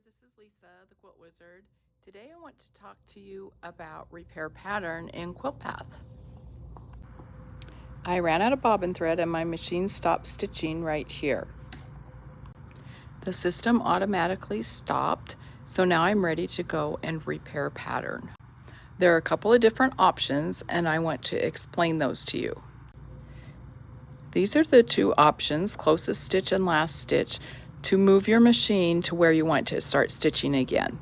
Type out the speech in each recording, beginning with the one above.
this is Lisa, the Quilt Wizard. Today I want to talk to you about repair pattern in QuiltPath. I ran out of bobbin thread and my machine stopped stitching right here. The system automatically stopped, so now I'm ready to go and repair pattern. There are a couple of different options and I want to explain those to you. These are the two options, closest stitch and last stitch, to move your machine to where you want to start stitching again.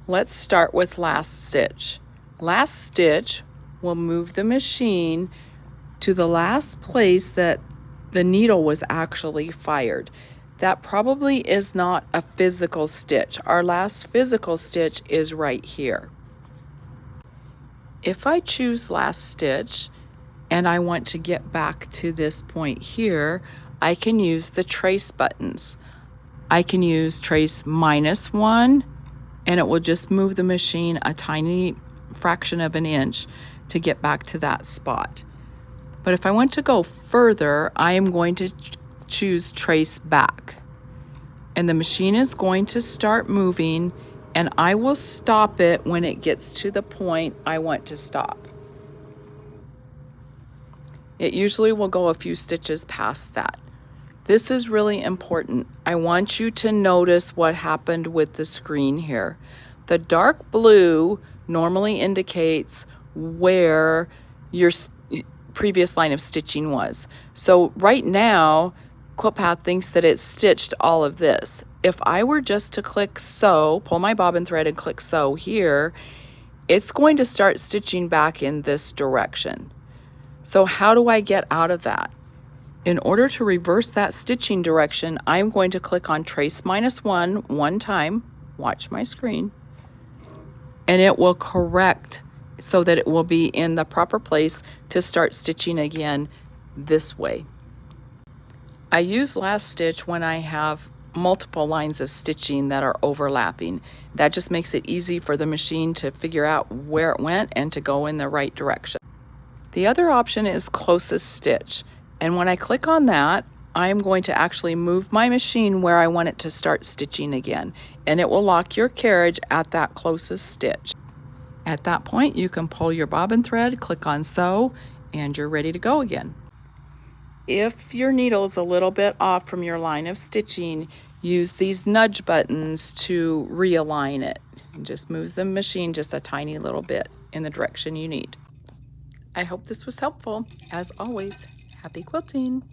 Let's start with last stitch. Last stitch will move the machine to the last place that the needle was actually fired. That probably is not a physical stitch. Our last physical stitch is right here. If I choose last stitch and I want to get back to this point here, I can use the trace buttons. I can use trace -1 and it will just move the machine a tiny fraction of an inch to get back to that spot. But if I want to go further, I am going to choose trace back. And the machine is going to start moving and I will stop it when it gets to the point I want to stop. It usually will go a few stitches past that. This is really important. I want you to notice what happened with the screen here. The dark blue normally indicates where your previous line of stitching was. So right now, QuiltPath thinks that it stitched all of this. If I were just to click sew, pull my bobbin thread and click sew here, it's going to start stitching back in this direction. So how do I get out of that? In order to reverse that stitching direction, I'm going to click on trace -1 one time, watch my screen, and it will correct so that it will be in the proper place to start stitching again this way. I use last stitch when I have multiple lines of stitching that are overlapping. That just makes it easy for the machine to figure out where it went and to go in the right direction. The other option is closest stitch. And when I click on that, I'm going to actually move my machine where I want it to start stitching again. And it will lock your carriage at that closest stitch. At that point, you can pull your bobbin thread, click on sew, and you're ready to go again. If your needle is a little bit off from your line of stitching, use these nudge buttons to realign it. It just moves the machine just a tiny little bit in the direction you need. I hope this was helpful. As always, happy quilting!